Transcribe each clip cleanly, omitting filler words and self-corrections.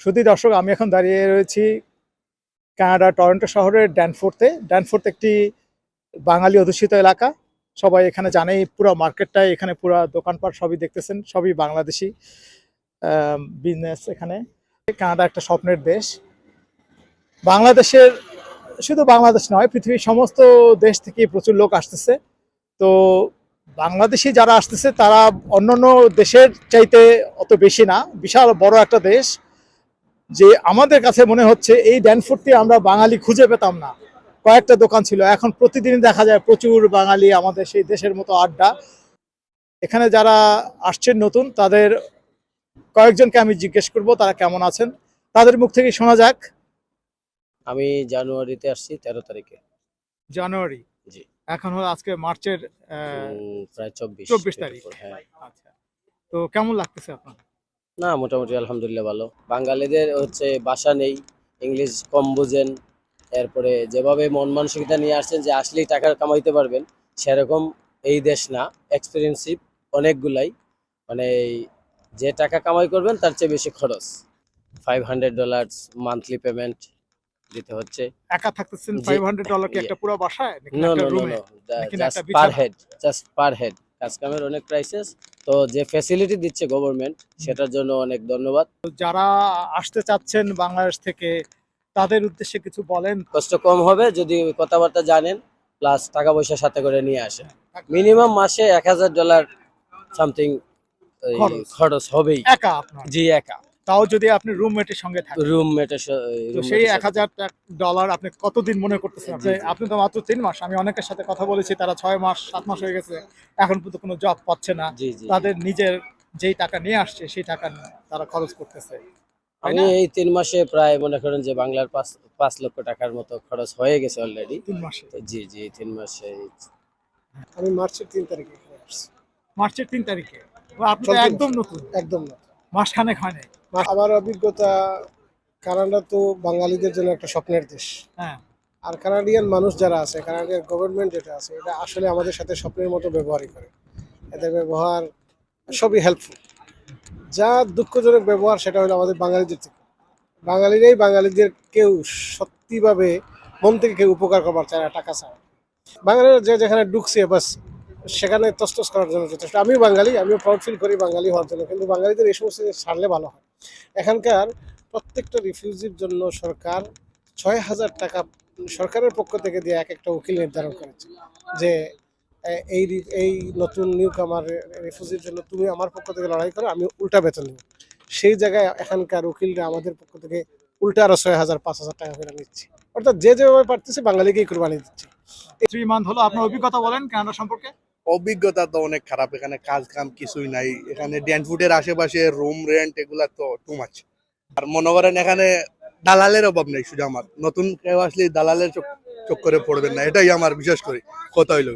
শুধু দর্শক, আমি এখন দাঁড়িয়ে রয়েছি কানাডা টরন্টো শহরের ড্যানফোর্থ একটি বাঙালি অধ্যুষিত এলাকা। সবাই এখানে জানেই, পুরো মার্কেটটাই এখানে, পুরো দোকানপাট সবই দেখতেছেন, সবই বাংলাদেশি বিজনেস এখানে। কানাডা একটা স্বপ্নের দেশ। বাংলাদেশের, শুধু বাংলাদেশ নয়, পৃথিবীর সমস্ত দেশ থেকে প্রচুর লোক আসতেছে। তো বাংলাদেশি যারা আসতেছে তারা অন্যান্য দেশের চাইতে অত বেশি না, বিশাল বড় একটা দেশ। যে আমাদের কাছে মনে হচ্ছে এই ড্যানফোর্থে আমরা বাঙালি খুঁজে পেতাম না। কয়েকটা দোকান ছিল, এখন প্রতিদিন দেখা যায় প্রচুর বাঙালি, আমাদের সেই দেশের মতো আড্ডা। এখানে যারা আসছেন নতুন, তাদের কয়েকজনকে আমি জিজ্ঞেস করব তারা কেমন আছেন, তাদের মুখ থেকে শোনা যাক। আমি জানুয়ারিতে আসছি 13 তারিখে। জানুয়ারি? জি। এখন হলো আজকে মার্চের প্রায় 24 তারিখ। হ্যাঁ। আচ্ছা, তো কেমন লাগতেছে আপনার? না, মোটামুটি আলহামদুলিল্লাহ ভালো। বাঙালিদের হচ্ছে ভাষা নেই, ইংলিশ কম বুঝেন। এরপরে যেভাবে মন মানসিকতা নিয়ে আসছেন যে আসলেই টাকা কামাইতে পারবেন, সেরকম এই দেশ না। এক্সপেরিয়েন্সিভ অনেকগুলাই, মানে যে টাকা কামাই করবেন তার চেয়ে বেশি খরচ। $500 মান্থলি পেমেন্ট দিতে হচ্ছে। একা থাকতেছেন? জি। $500 কি একটা পুরো বাসায় নাকি নো একটা নো নো রুমে নো, নাকি জাস্ট একটা পার বিছানা? Head, just per head. কাজ কামের অনেক প্রাইসেস, তো যে ফ্যাসিলিটি দিচ্ছে গভর্নমেন্ট, সেটার জন্য অনেক ধন্যবাদ। যারা আসতে চাচ্ছেন বাংলাদেশ থেকে, তাদের উদ্দেশ্যে কিছু বলেন। কষ্ট কম হবে যদি কথাবার্তা জানেন, প্লাস টাকা পয়সা সাথে করে নিয়ে আসেন। মিনিমাম মাসে $1000 সামথিং খরচ হবেই। একা আপনার? জি, একা। তাও যদি আপনি রুমমেটের সঙ্গে থাকেন। রুমমেটের তো সেই $1000 আপনি কতদিন মনে করতেছেন? আপনি তো মাত্র 3 মাস। আমি অনেকের সাথে কথা বলেছি, তারা 6 মাস 7 মাস হয়ে গেছে, এখন পর্যন্ত কোনো জব পাচ্ছে না। জি জি। তাদের নিজের যেই টাকা নিয়ে আসছে সেই টাকা তারা খরচ করতেছে। আমি এই 3 মাসে প্রায় মনে করেন যে বাংলার 5 লক্ষ টাকার মতো খরচ হয়ে গেছে অলরেডি। 3 মাসে? জি জি, 3 মাসে। আমি মার্চের 3 তারিখে এখানে আসছি। মার্চের 3 তারিখে? আপনি তো চলতি একদম মাসে। নতুন। একদম না। মাসখানেক হয় নাই? আমার অভিজ্ঞতা, কানাডা তো বাঙালিদের জন্য একটা স্বপ্নের দেশ। হ্যাঁ। আর কানাডিয়ান মানুষ যারা আছে, কানাডিয়ান গভর্নমেন্ট যেটা আছে, এটা আসলে আমাদের সাথে স্বপ্নের মতো ব্যবহারই করে। এদের ব্যবহার সবই হেল্পফুল। যা দুঃখজনক ব্যবহার, সেটা হলো আমাদের বাঙালিদের থেকে। বাঙালিরাই বাঙালিদের কেউ সত্যিভাবে মন থেকে কেউ উপকার করবার চায় না, টাকা চায়। বাঙালিরা যে যেখানে ঢুকছে বাস সেখানে তসতস করার জন্য যথেষ্ট। আমিও বাঙালি, আমিও প্রাউড ফিল করি বাঙালি হওয়ার জন্য, কিন্তু বাঙালিদের এই সমস্ত জিনিস ছাড়লে ভালো হয়। এখানকার প্রত্যেকটা রিফিউজির জন্য সরকার 6,000 টাকা সরকারের পক্ষ থেকে দিয়ে এক একটা উকিল নির্ধারণ করেছে যে এই নতুন নিউ কামার রিফিউজির জন্য তুমি আমার পক্ষ থেকে লড়াই করো, আমি উল্টা বেতন দেবো। সেই জায়গায় এখানকার উকিলরা আমাদের পক্ষ থেকে উল্টা আরো 6,000 5,000 টাকা করে নিচ্ছে। অর্থাৎ যে যেভাবে পারতেছে বাঙালিকেই কুরবানি দিচ্ছে। 3 মান্থ হলো। আপনার অভিজ্ঞতা বলেন কানাডা সম্পর্কে। অভিজ্ঞতা তো অনেক খারাপ। এখানে কাজ কাম কিছুই নাই। এখানে ড্যানফুডের আশেপাশে রুম রেন্ট এগুলা তো টু মাচ। আর মনে করেন এখানে দালালের অভাব নেই। শুধু আমার নতুন কেউ আসলে দালালের চক্করে পড়বেন না, এটাই আমার বিশেষ করে কথা হইলো।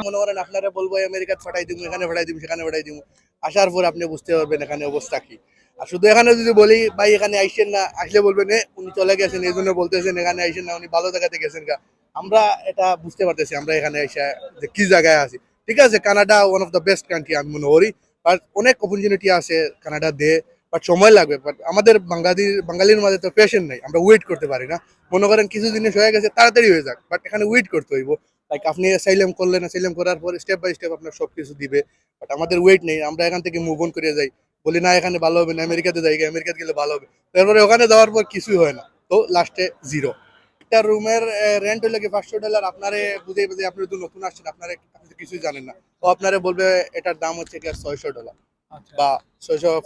মনে করেন আপনারা বলবো আমেরিকাত ফাটাই দিব, এখানে ফাটাই দিব, সেখানে ফাটাই দিব, আসার পর আপনি বুঝতে পারবেন এখানে অবস্থা কি। আর শুধু এখানে যদি বলি ভাই এখানে আইসেন না, আসলে বলবেন উনি চলে গেছেন এই জন্য বলতেছেন এখানে আইসেন না, উনি ভালো জায়গাতে গেছেন গা। আমরা এটা বুঝতে পারতেছি আমরা এখানে এসে যে কি জায়গায় আছি। ঠিক আছে, Canada one of the best country আমি মনে করি, বাট অনেক অপরচুনিটি আছে কানাডা দে, বাট সময় লাগবে। বাট আমাদের বাঙালির মাঝে তো পেশেন্ট নেই, আমরা ওয়েট করতে পারি না। মনে করেন কিছু জিনিস হয়ে গেছে তাড়াতাড়ি হয়ে যাক, বাট এখানে ওয়েট করতে হইব। লাইক আপনি অ্যাসাইলাম করলেন, অ্যাসাইলাম করার পর স্টেপ বাই স্টেপ আপনার সব কিছু দিবে, বাট আমাদের ওয়েট নেই। আমরা এখান থেকে মুভ অন করে যাই, বলি না এখানে ভালো হবে না, আমেরিকাতে যাই, আমেরিকাতে গেলে ভালো হবে। তারপরে ওখানে যাওয়ার পর কিছুই হয় না, তো লাস্টে জিরো। একটা রুমের রেন্ট হইলে কি $500। আপনারে বুঝে বুঝে আপনি তো নতুন আসছেন, আপনি তো কিছুই জানেন না, ও আপনারে বলবে এটার দাম হচ্ছে কি $600 বা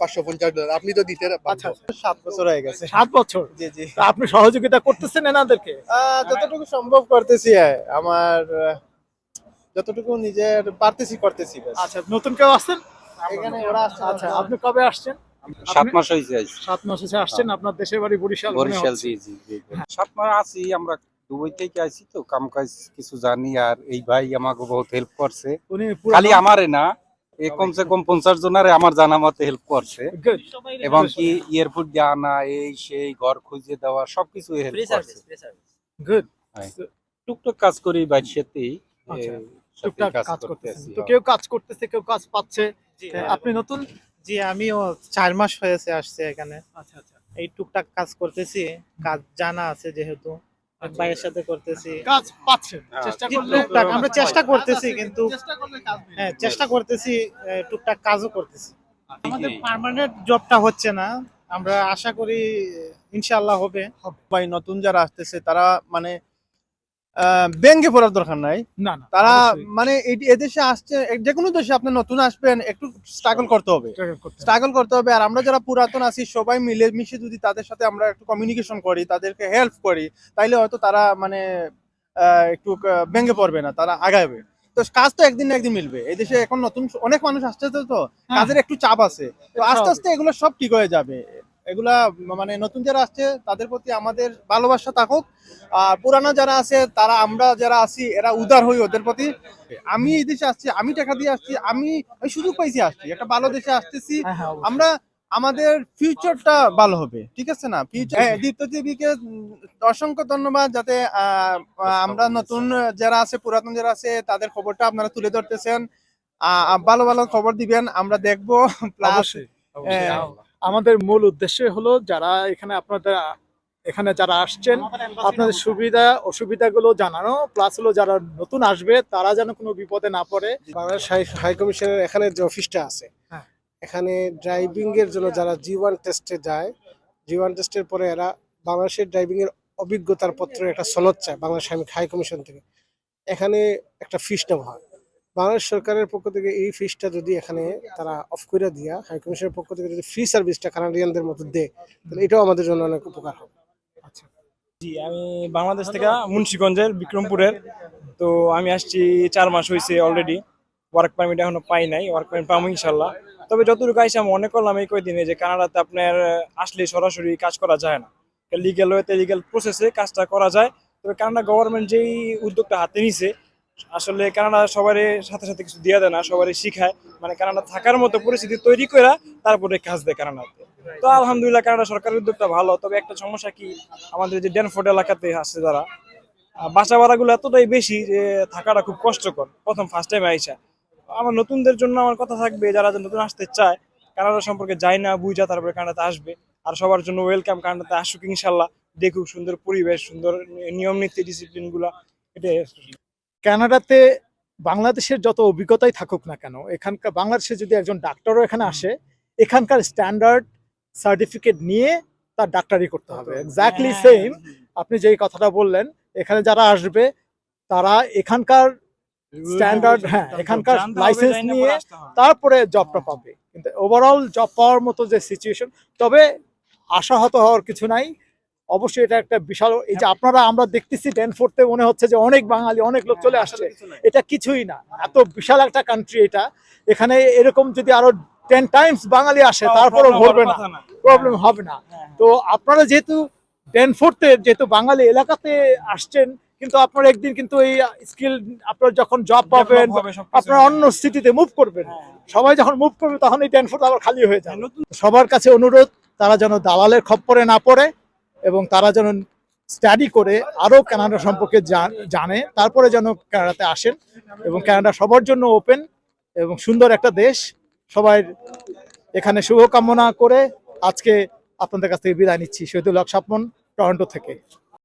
550। আপনি তো দিতে বাধ্য। 7 বছর হয়ে গেছে। 7 বছর? জি জি। তা আপনি সহযোগিতা করতেছেন এনাদেরকে? যতটুকু সম্ভব করতেছি, আমার যতটুকু নিজের পারতেছি করতেছি ব্যাস। আচ্ছা, নতুন কেউ আসছেন এখানে ওরা আসছে। আচ্ছা, আপনি কবে আসছেন? 7 মাস হয়েছে আজ। 7 মাস এসে আসছেন। আপনার দেশের বাড়ি বরিশাল মনে বরিশাল, হচ্ছে। জি জি জি। 7 মাস আছি আমরা, দুবাই থেকে আইছি তো, কাম কাজ কিছু জানি। আর এই ভাই আমাকে বহুত হেল্প করছে, উনি পুরো খালি আমারে না, কমসে কম 50 জনারে আমার জানা মতে হেল্প করছে। গুড। এবং কি এয়ারপোর্ট জানা, এই সেই ঘর খুঁজে দেওয়া সবকিছু হেল্প করছে। গুড। হ্যাঁ। টুকটাক কাজ করি বাইরের সাথেই, আচ্ছা, সাথেই টুকটাক কাজ করতে করতেছেন। আছি। তো কেউ কাজ করতেছে, কেউ কাজ পাচ্ছে। জি, আপনি নতুন? জি, আমিও 4 মাস হয়েছে আসছে এখানে। আচ্ছা আচ্ছা। এই টুকটাক কাজ করতেছি, কাজ জানা আছে যেহেতু এক ভাইয়ের সাথে করতেছি। কাজ পাচ্ছেন, চেষ্টা করলে টুকটাক আমরা চেষ্টা করতেছি, কিন্তু চেষ্টা করলে কাজ পেয়ে হ্যাঁ চেষ্টা করতেছি, টুকটাক কাজও করতেছি। আমাদের পার্মানেন্ট জবটা হচ্ছে না, আমরা আশা করি ইনশাআল্লাহ হবে। ভাই নতুন যারা আসতেছে তারা মানে ব্যঙ্গে পড়ার দরকার নাই। না না তারা অবশ্যই মানে এদেশে আসছে, যে কোনো দেশে আপনি নতুন আসবেন, একটু স্ট্রাগল করতে হবে, struggle করতে হবে। স্ট্রাগল করতে হবে। আর আমরা যারা পুরাতন আছি সবাই মিলে মিশে যদি তাদের সাথে আমরা একটু কমিউনিকেশন করি, তাদেরকে হেল্প করি, তাইলে হয়তো তারা মানে একটু ব্যঙ্গে পড়বে না, তারা আগাবে। তো কাজ তো একদিন না একদিন মিলবে। এই দেশে এখন নতুন অনেক মানুষ আসছে, তো কাজের একটু চাপ আছে, তো আস্তে আস্তে এগুলো সব ঠিক হয়ে যাবে। এগুলা মানে নতুন যারা আসছে তাদের প্রতি আমাদের ভালোবাসা থাকুক, আর পুরানো যারা আছে তারা, আমরা যারা আছি এরা উদার হই ওদের প্রতি। আমি এই দেশে আসছি, আমি টাকা দিয়ে আসছি, আমি সুযোগ পাইছি আসছি, একটা ভালো দেশে আসতেছি। হ্যাঁ হ্যাঁ অবশ্যই। আমরা আমাদের ফিউচারটা ভালো হবে, ঠিক আছে না? ফিউচার দীপ্ত টিভিকে অসংখ্য ধন্যবাদ, যাতে আমরা নতুন যারা আছে, পুরাতন যারা আছে তাদের খবরটা আপনারা তুলে ধরতেছেন। ভালো ভালো খবর দিবেন, আমরা দেখবো। প্লাস অবশ্যই অবশ্যই। আমাদের মূল উদ্দেশ্য হলো যারা এখানে আপনাদের এখানে যারা আসছেন আপনাদের সুবিধা অসুবিধাগুলো জানানো, প্লাস হলো যারা নতুন আসবে তারা যেন কোনো বিপদে না পড়ে। বাংলাদেশ হাই কমিশনের এখানে যে অফিসটা আছে, হ্যাঁ। এখানে ড্রাইভিং এর জন্য যারা G1 টেস্টে যায়, G1 টেস্টের পরে এরা বাংলাদেশের ড্রাইভিং এর অভিজ্ঞতার পত্র একটা সনদ চায় বাংলাদেশ হাই কমিশন থেকে। এখানে একটা ফিস নেওয়া হয় বাংলাদেশ সরকারের পক্ষ থেকে। এই ফিসটা যদি এখানে তারা অফ করে দিয়া হাই কমিশনের পক্ষ থেকে যদি ফ্রি সার্ভিসটা কানাডিয়ানদের মতো দেয়, তাহলে এটাও আমাদের জন্য অনেক উপকার হবে। জি, আমি বাংলাদেশ থেকে মুন্সিগঞ্জের বিক্রমপুরের। তো আমি আসছি 4 মাস হয়েছে অলরেডি। ওয়ার্ক পারমিট এখনো পাই নাই, ওয়ার্ক পারমিট পাবো ইনশাল্লাহ। তবে যতটুকু আইসা আমি মনে করলাম এই কয়দিনে যে কানাডাতে আপনার আসলে সরাসরি কাজ করা যায় না, লিগ্যাল ওয়েতে লিগ্যাল প্রসেসে কাজটা করা যায়। তবে কানাডা গভর্নমেন্ট যেই উদ্যোগটা হাতে নিছে, আসলে কানাডা সবারই সাথে সাথে কিছু দিয়ে দেয় না, সবারই শিখায়, মানে কানাডা থাকার মতো পরিস্থিতি তৈরি করে তারপরে কাজ দেয় কানাডাতে। তো আলহামদুলিল্লাহ কানাডা সরকারের উদ্যোগটা ভালো। তবে একটা সমস্যা কি, আমাদের যে ড্যানফোর্ড এলাকাতে আছে যারা, বাসা ভাড়াগুলো এতটাই বেশি যে থাকাটা খুব কষ্টকর প্রথম ফার্স্ট টাইম আইসা। আমার নতুনদের জন্য আমার কথা থাকবে, যারা নতুন আসতে চায়, কানাডা সম্পর্কে যায় না বুঝা তারপরে কানাডাতে আসবে। আর সবার জন্য ওয়েলকাম, কানাডাতে আসুক ইনশাল্লাহ, দেখুক সুন্দর পরিবেশ, সুন্দর নিয়ম নীতি, ডিসিপ্লিন গুলা। এটাই কানাডাতে বাংলাদেশের যত অভিজ্ঞতাই থাকুক না কেন, এখানকার বাংলাদেশে যদি একজন ডাক্তারও এখানে আসে, এখানকার স্ট্যান্ডার্ড সার্টিফিকেট নিয়ে তার ডাক্তারি করতে হবে। এক্স্যাক্টলি সেম আপনি যেই কথাটা বললেন, এখানে যারা আসবে তারা এখানকার স্ট্যান্ডার্ড, হ্যাঁ এখানকার লাইসেন্স নিয়ে তারপরে জবটা পাবে। কিন্তু ওভারঅল জব পাওয়ার মতো যে সিচুয়েশন, তবে আশাহত হওয়ার কিছু নাই। অবশ্যই এটা একটা বিশাল, এই যে আপনারা আমরা দেখতেছি ড্যানফোর্ডে মনে হচ্ছে যে অনেক বাঙালি, অনেক লোক চলে আসছে, এটা কিছুই না। এত বিশাল একটা কান্ট্রি এটা, এখানে এরকম যদি আরো 10 টাইমস বাঙালি আসে তারপরও ভরবে না, প্রবলেম হবে না। তো আপনারা যেহেতু ড্যানফোর্ডে যেহেতু বাঙালি এলাকাতে আসছেন, কিন্তু আপনারা একদিন কিন্তু এই স্কিল আপনারা যখন জব পাবেন আপনারা অন্য সিটিতে মুভ করবেন। সবাই যখন মুভ করবে তখন এই ড্যানফোর্ড আবার খালি হয়ে যায়। সবার কাছে অনুরোধ, তারা যেন দালালের খপ্পরে না পড়ে এবং তারা যেন স্টাডি করে আরো কানাডা সম্পর্কে জানে, তারপরে যেন কানাডাতে আসেন। এবং কানাডা সবার জন্য ওপেন এবং সুন্দর একটা দেশ। সবাই এখানে শুভকামনা করে আজকে আপনাদের কাছ থেকে বিদায় নিচ্ছি। শহীদুল হক স্বপন, টরন্টো থেকে।